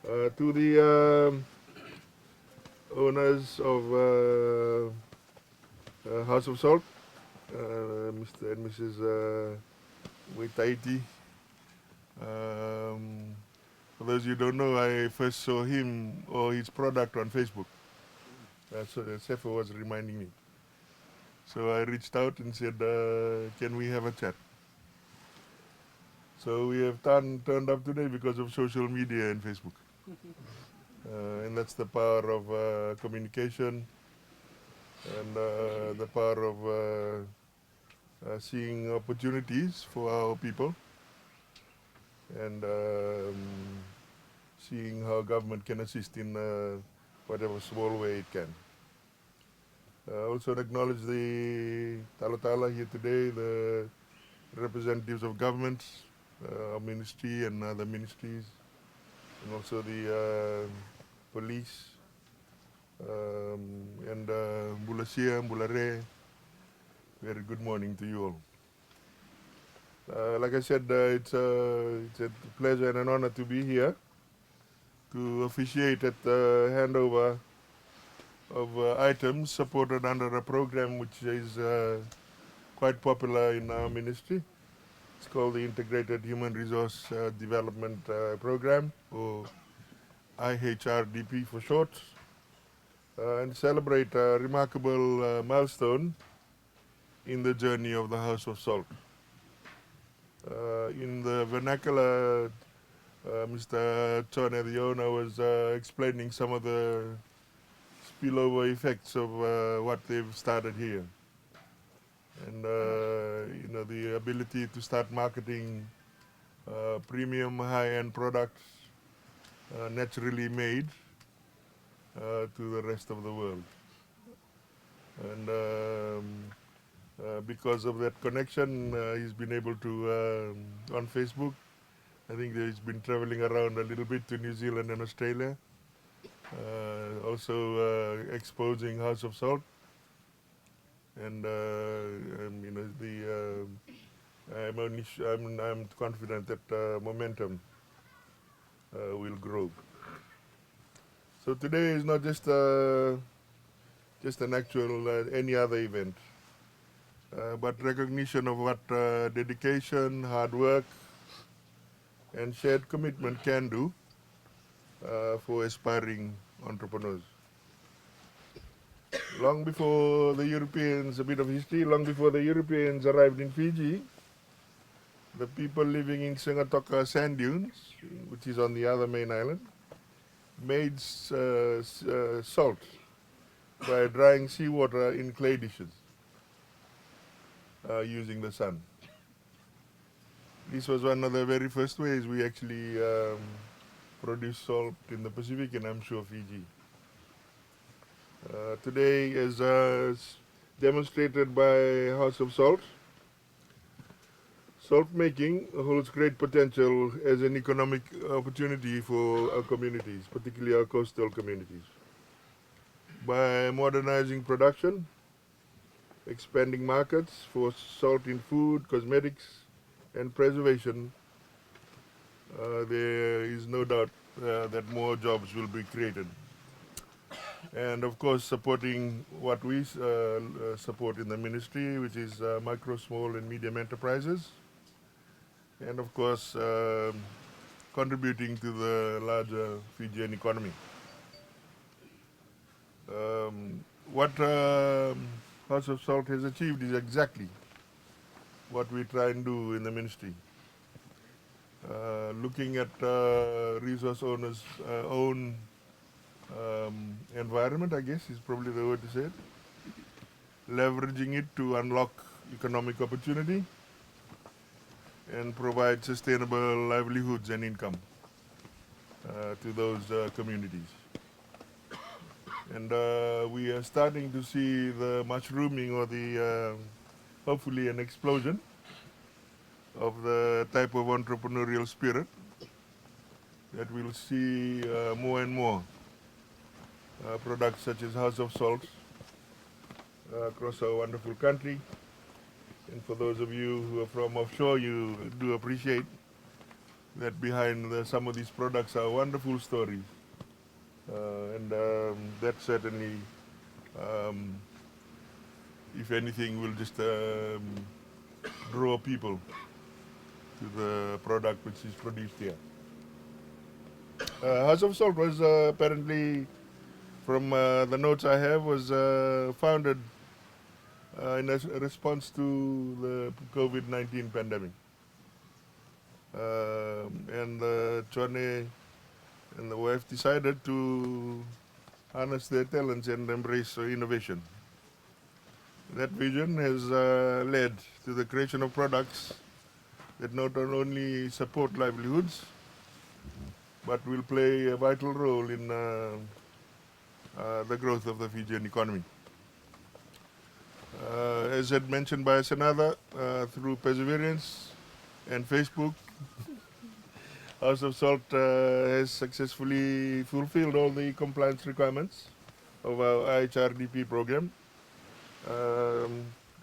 To the owners of House of Salt, Mr. and Mrs. Waitaiti. For those you don't know, I first saw him or his product on Facebook. So Sefa was reminding me. So I reached out and said, can we have a chat? So we have turned up today because of social media and Facebook. And that's the power of communication and the power of seeing opportunities for our people and seeing how government can assist in whatever small way it can. Also acknowledge the Talatala here today, the representatives of governments, our ministry and other ministries, and also the police, and Mbulasia, Mbulare. Very good morning to you all. Like I said, it's a pleasure and an honor to be here to officiate at the handover of items supported under a program which is quite popular in our ministry. It's called the Integrated Human Resource Development Program, or IHRDP for short, and celebrate a remarkable milestone in the journey of the House of Salt. In the vernacular, Mr. Tone, the owner, was explaining some of the spillover effects of what they've started here. And the ability to start marketing premium high-end products naturally made to the rest of the world. And because of that connection, he's been able to, on Facebook, I think he's been traveling around a little bit to New Zealand and Australia, also exposing House of Salt. And I'm confident that momentum will grow. So today is not just an actual any other event, but recognition of what dedication, hard work, and shared commitment can do for aspiring entrepreneurs. Long before the Europeans, a bit of history, long before the Europeans arrived in Fiji, the people living in Singatoka sand dunes, which is on the other main island, made salt by drying seawater in clay dishes using the sun. This was one of the very first ways we actually produce salt in the Pacific, and I'm sure Fiji. Today, as demonstrated by House of Salt, salt making holds great potential as an economic opportunity for our communities, particularly our coastal communities. By modernizing production, expanding markets for salt in food, cosmetics, and preservation, there is no doubt that more jobs will be created. And of course, supporting what we support in the ministry, which is micro, small, and medium enterprises. And of course, contributing to the larger Fijian economy. What House of Salt has achieved is exactly what we try and do in the ministry. Looking at resource owners' own environment, I guess is probably the word to say it, leveraging it to unlock economic opportunity and provide sustainable livelihoods and income to those communities. And we are starting to see the mushrooming or the, hopefully an explosion of the type of entrepreneurial spirit that we'll see more and more products such as House of Salt across our wonderful country. And for those of you who are from offshore, you do appreciate that behind some of these products are wonderful stories. And that certainly, um, if anything, will just draw people to the product which is produced here. House of Salt was apparently, from the notes I have, was founded in a response to the COVID-19 pandemic. And Chone and the wife decided to harness their talents and embrace innovation. That vision has led to the creation of products that not only support livelihoods, but will play a vital role in the growth of the Fijian economy. As had mentioned by Senada, through perseverance and Facebook, House of Salt has successfully fulfilled all the compliance requirements of our IHRDP program,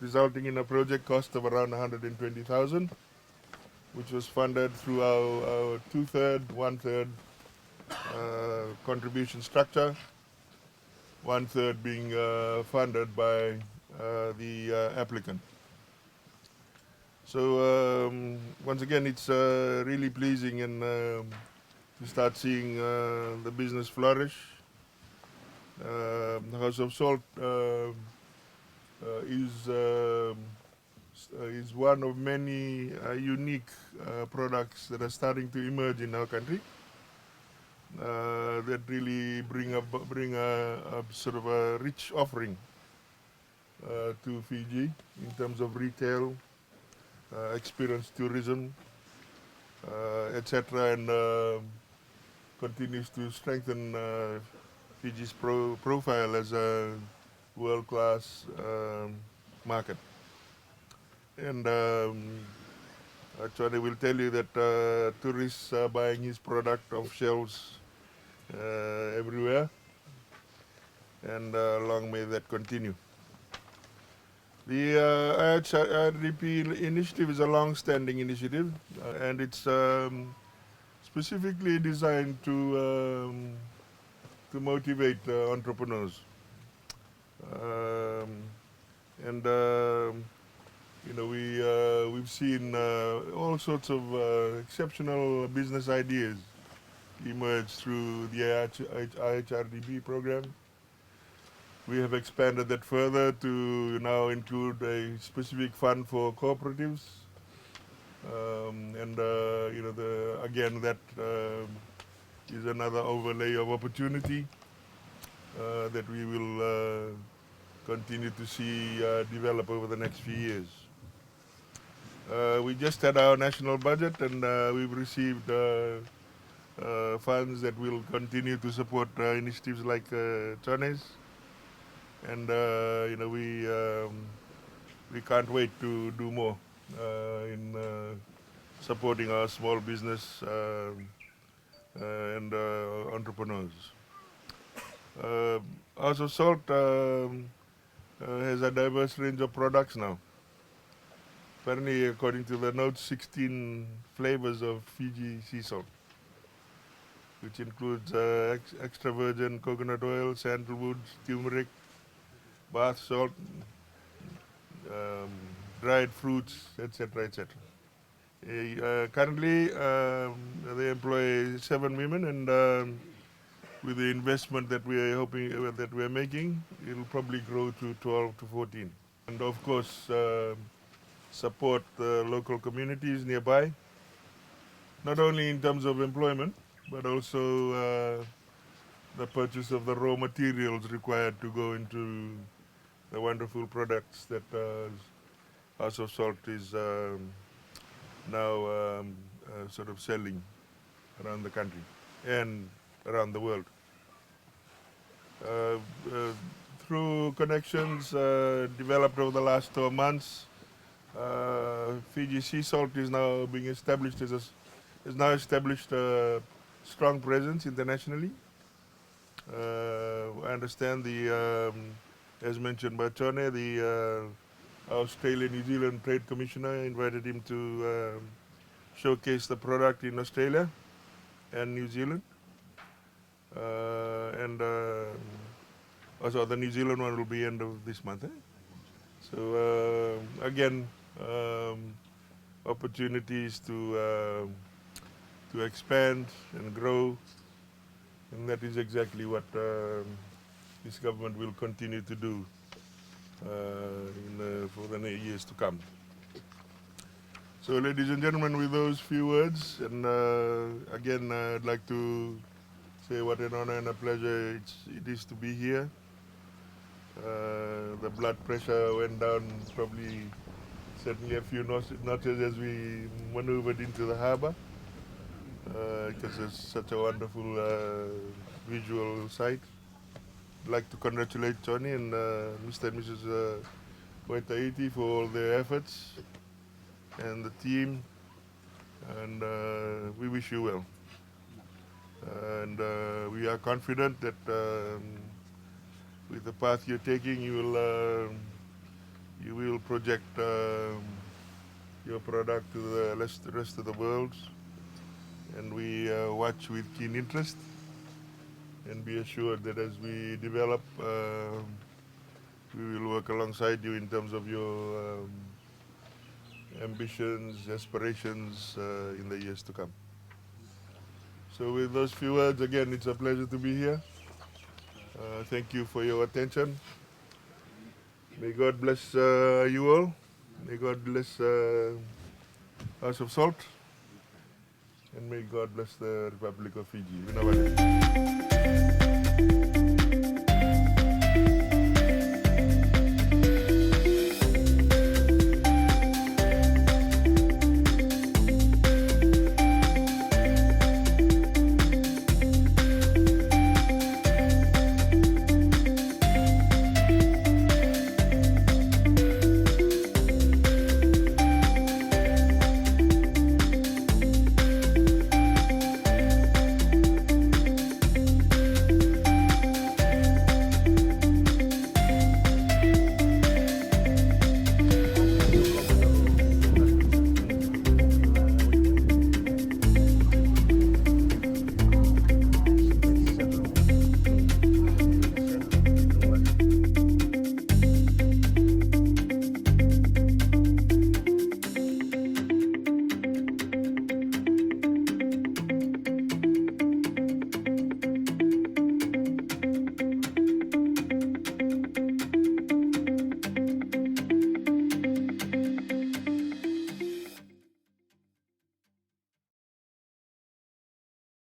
resulting in a project cost of around 120,000, which was funded through our two-third, one-third contribution structure, one-third being funded by the applicant. So once again, it's really pleasing and to start seeing the business flourish. The House of Salt is one of many unique products that are starting to emerge in our country that really bring a sort of a rich offering to Fiji in terms of retail, experience tourism, etc., and continues to strengthen Fiji's profile as a world-class market. And actually, will tell you that tourists are buying his product off shelves everywhere, and long may that continue. The IHRDP initiative is a long-standing initiative, and it's specifically designed to motivate entrepreneurs. And you know, we've seen all sorts of exceptional business ideas emerge through the IHRDP program. We have expanded that further to now include a specific fund for cooperatives, and you know, again, that is another overlay of opportunity that we will continue to see develop over the next few years. We just had our national budget, and we've received funds that will continue to support initiatives like Chone's. And you know, we can't wait to do more in supporting our small business and entrepreneurs. House of Salt has a diverse range of products now. Apparently, according to the notes, 16 flavors of Fiji sea salt, which includes extra virgin coconut oil, sandalwood, turmeric, bath salt, dried fruits, etc., etc. Currently, they employ 7 women, and with the investment that we are hoping that we are making, it will probably grow to 12 to 14. And of course, support the local communities nearby, not only in terms of employment, but also the purchase of the raw materials required to go into the wonderful products that House of Salt is now sort of selling around the country and around the world. Through connections developed over the last 12 months, Fiji Sea Salt is now being established has now established a strong presence internationally. I understand as mentioned by Chone, the Australia-New Zealand Trade Commissioner invited him to showcase the product in Australia and New Zealand. Also the New Zealand one will be end of this month. So again, opportunities to expand and grow, and that is exactly what this government will continue to do for the years to come. So, ladies and gentlemen, with those few words, and again, I'd like to say what an honor and a pleasure it is to be here. The blood pressure went down probably certainly a few notches as we maneuvered into the harbour, because it's such a wonderful visual sight. I'd like to congratulate Johnny and Mr. and Mrs. Waitaiti for all their efforts and the team, and we wish you well. And we are confident that with the path you're taking, you will project your product to the rest of the world, and we watch with keen interest, and be assured that as we develop, we will work alongside you in terms of your ambitions, aspirations in the years to come. So with those few words, again, it's a pleasure to be here. Thank you for your attention. May God bless you all. May God bless House of Salt. And may God bless the Republic of Fiji.